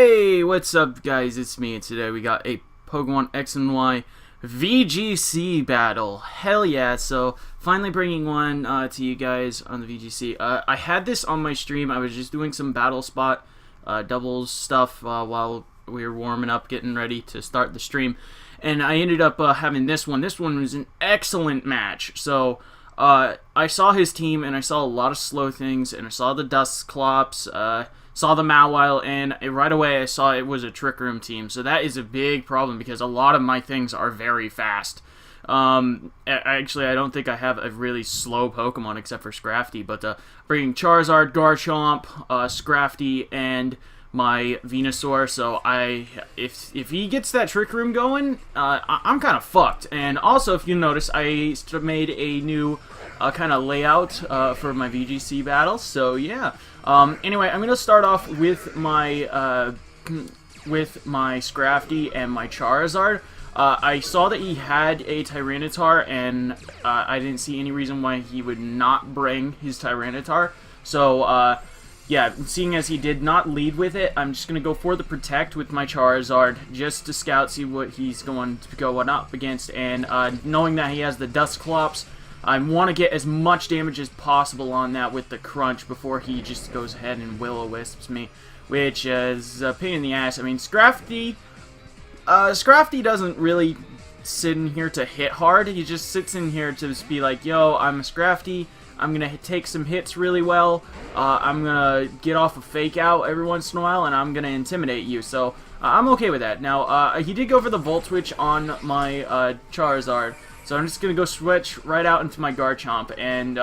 Hey, what's up guys, it's me, and today we got a Pokemon X and Y VGC battle. Hell yeah, so finally bringing one to you guys on the VGC. I had this on my stream. I was just doing some battle spot doubles stuff while we were warming up, getting ready to start the stream. And I ended up having this one. This one was an excellent match. So I saw his team, and I saw a lot of slow things, and I saw the Dusclops, saw the Mawile, and right away I saw it was a Trick Room team. So that is a big problem because a lot of my things are very fast. Actually, I don't think I have a really slow Pokemon except for Scrafty, but bringing Charizard, Garchomp, Scrafty, and my Venusaur. So if he gets that Trick Room going, I'm kind of fucked. And also, if you notice, I made a new kind of layout for my VGC battles. So yeah. Anyway, I'm gonna start off with my Scrafty and my Charizard. I saw that he had a Tyranitar, and I didn't see any reason why he would not bring his Tyranitar. So yeah, seeing as he did not lead with it, I'm just going to go for the Protect with my Charizard, just to scout, see what he's going to go up against, and knowing that he has the Dusclops, I want to get as much damage as possible on that with the Crunch before he just goes ahead and Will-O-Wisps me, which is a pain in the ass. I mean, Scrafty doesn't really sit in here to hit hard, he just sits in here to just be like, yo, I'm a Scrafty, I'm going to take some hits really well, I'm going to get off a fake out every once in a while, and I'm going to intimidate you. So I'm okay with that. Now, he did go for the Volt Switch on my Charizard, so I'm just going to go switch right out into my Garchomp and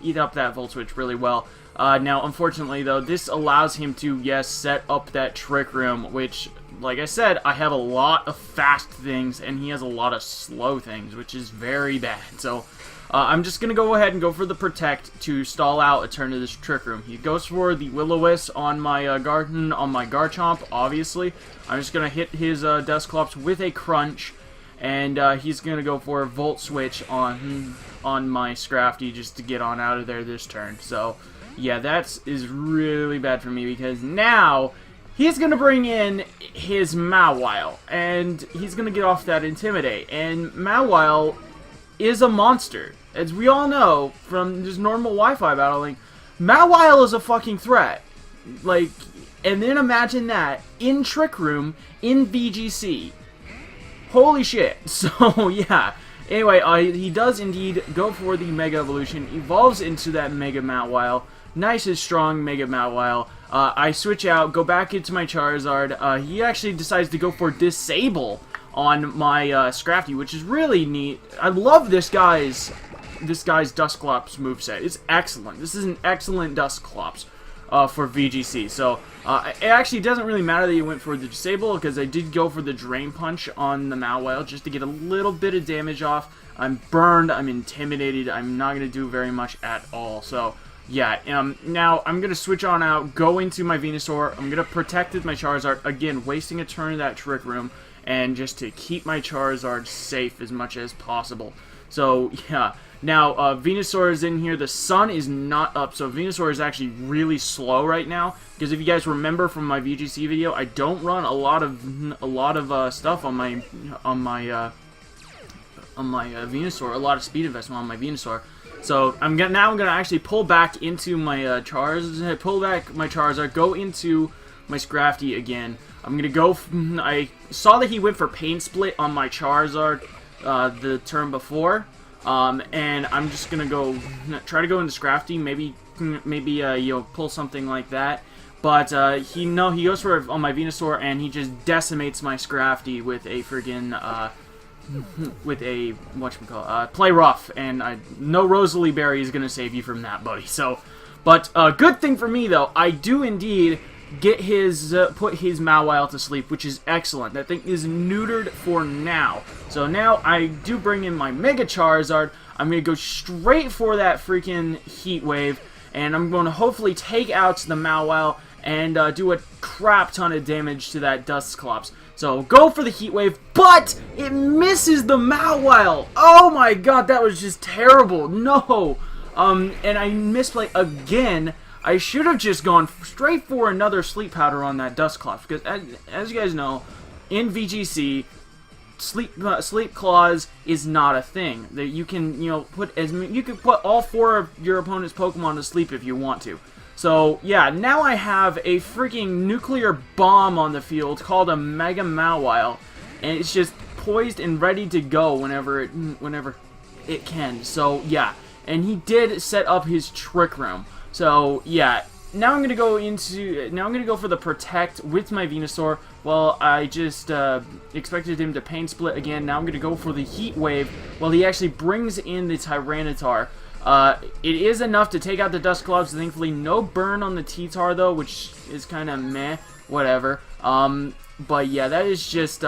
eat up that Volt Switch really well. Now, unfortunately, though, this allows him to, yes, set up that Trick Room, which, like I said, I have a lot of fast things, and he has a lot of slow things, which is very bad. So I'm just going to go ahead and go for the Protect to stall out a turn of this Trick Room. He goes for the Will-O-Wisp on my Garchomp, obviously. I'm just going to hit his Dusclops with a Crunch, and he's going to go for a Volt Switch on my Scrafty just to get on out of there this turn. So yeah, that is really bad for me because now he's going to bring in his Mawile, and he's going to get off that Intimidate. And Mawile is a monster. As we all know from just normal Wi-Fi battling, Mawile is a fucking threat. Like, and then imagine that in Trick Room in VGC. Holy shit. So yeah. Anyway, he does indeed go for the Mega Evolution, evolves into that Mega Mawile. Nice and strong Mega Mawile. I switch out, go back into my Charizard. He actually decides to go for Disable on my Scrafty, which is really neat. I love this guy's Dusclops moveset. It's excellent. This is an excellent Dusclops for VGC. So it actually doesn't really matter that you went for the Disable, because I did go for the Drain Punch on the Mawile just to get a little bit of damage off. I'm burned, I'm intimidated, I'm not going to do very much at all. So yeah, now I'm going to switch on out, go into my Venusaur. I'm going to Protect with my Charizard, again, wasting a turn of that Trick Room, and just to keep my Charizard safe as much as possible. So yeah, now Venusaur is in here. The sun is not up, so Venusaur is actually really slow right now. Because if you guys remember from my VGC video, I don't run a lot of stuff on my Venusaur, a lot of speed investment on my Venusaur. So I'm gonna actually pull back into my Charizard, go into my Scrafty again. I'm gonna go. I saw that he went for Pain Split on my Charizard the turn before, and I'm just gonna go try to go into Scrafty. Maybe pull something like that. But he goes for it on my Venusaur, and he just decimates my Scrafty with a friggin' Play Rough, and no Rosalie Berry is gonna save you from that, buddy. So, but good thing for me though, I do indeed get his put his Mawile to sleep, which is excellent. That thing is neutered for now. So now I do bring in my Mega Charizard. I'm gonna go straight for that freaking Heat Wave, and I'm going to hopefully take out the Mawile and do a crap ton of damage to that Dusclops. So go for the Heat Wave, but it misses the Mawile. Oh my god, that was just terrible. No. And I misplay again. I should have just gone straight for another sleep powder on that Dusclops, because as you guys know, in VGC, sleep claws is not a thing. That you can, you can put all 4 of your opponent's Pokemon to sleep if you want to. So yeah, now I have a freaking nuclear bomb on the field called a Mega Mawile, and it's just poised and ready to go whenever it can. So yeah, and he did set up his Trick Room. So yeah, now I'm gonna go for the Protect with my Venusaur. Well, I just expected him to Pain Split again. Now I'm gonna go for the Heat Wave. Well, he actually brings in the Tyranitar. It is enough to take out the Dusclops. Thankfully, no burn on the T-Tar though, which is kind of meh. Whatever. But yeah, that is just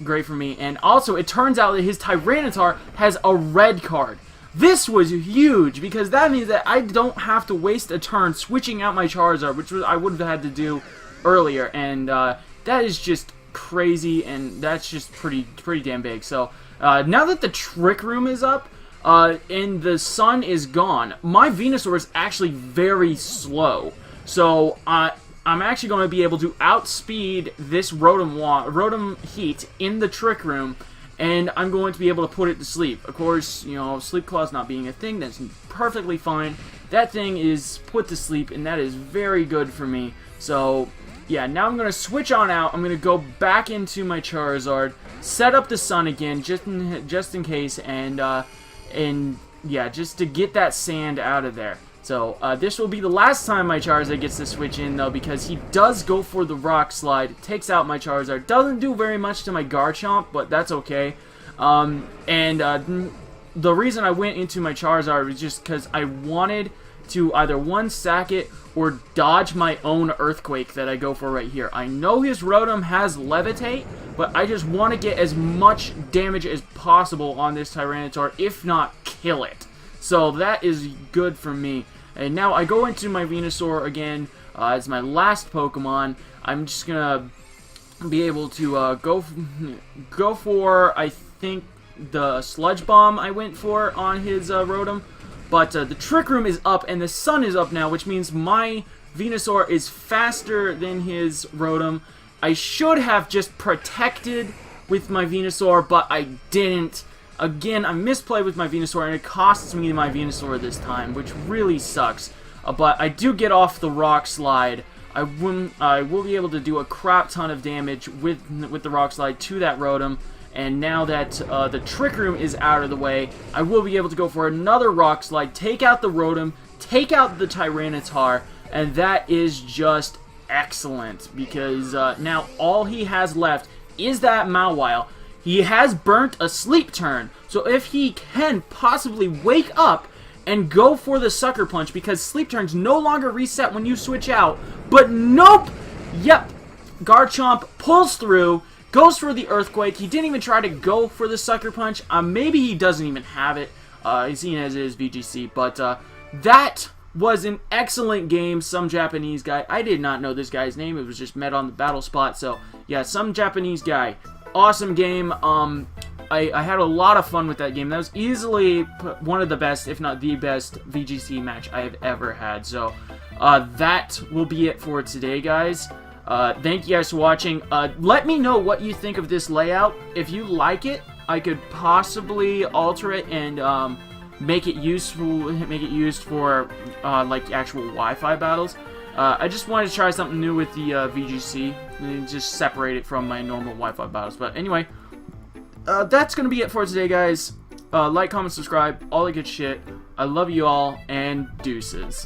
great for me. And also, it turns out that his Tyranitar has a red card. This was huge, because that means that I don't have to waste a turn switching out my Charizard, which I would have had to do earlier, and that is just crazy, and that's just pretty damn big. So now that the Trick Room is up, and the sun is gone, my Venusaur is actually very slow. So I'm actually going to be able to outspeed this Rotom Heat in the Trick Room, and I'm going to be able to put it to sleep. Of course, Sleep Claws not being a thing, that's perfectly fine. That thing is put to sleep, and that is very good for me. So, yeah, now I'm going to switch on out. I'm going to go back into my Charizard, set up the sun again, just in case, and yeah, just to get that sand out of there. So, this will be the last time my Charizard gets to switch in, though, because he does go for the Rock Slide, takes out my Charizard. Doesn't do very much to my Garchomp, but that's okay. The reason I went into my Charizard was just because I wanted to either one-sack it or dodge my own Earthquake that I go for right here. I know his Rotom has Levitate, but I just want to get as much damage as possible on this Tyranitar, if not kill it. So that is good for me. And now I go into my Venusaur again as my last Pokemon. I'm just gonna be able to go for, I think, the Sludge Bomb I went for on his Rotom. But the Trick Room is up and the sun is up now, which means my Venusaur is faster than his Rotom. I should have just protected with my Venusaur, but I didn't. Again, I misplayed with my Venusaur, and it costs me my Venusaur this time, which really sucks. But I do get off the Rock Slide. I will be able to do a crap ton of damage with the Rock Slide to that Rotom. And now that the Trick Room is out of the way, I will be able to go for another Rock Slide, take out the Rotom, take out the Tyranitar, and that is just excellent, because now all he has left is that Mawile. He has burnt a Sleep Turn, so if he can possibly wake up and go for the Sucker Punch, because Sleep Turns no longer reset when you switch out, but nope! Yep, Garchomp pulls through, goes for the Earthquake. He didn't even try to go for the Sucker Punch. Maybe he doesn't even have it, seeing as it is VGC, but that was an excellent game. Some Japanese guy, I did not know this guy's name, it was just met on the battle spot, so yeah, some Japanese guy. Awesome game. I had a lot of fun with that game. That was easily one of the best, if not the best, VGC match I have ever had. So, that will be it for today, guys. Thank you guys for watching. Let me know what you think of this layout. If you like it, I could possibly alter it and make it used for like actual Wi-Fi battles. I just wanted to try something new with the VGC and just separate it from my normal Wi-Fi battles. But anyway, that's going to be it for today, guys. Like, comment, subscribe, all that good shit. I love you all, and deuces.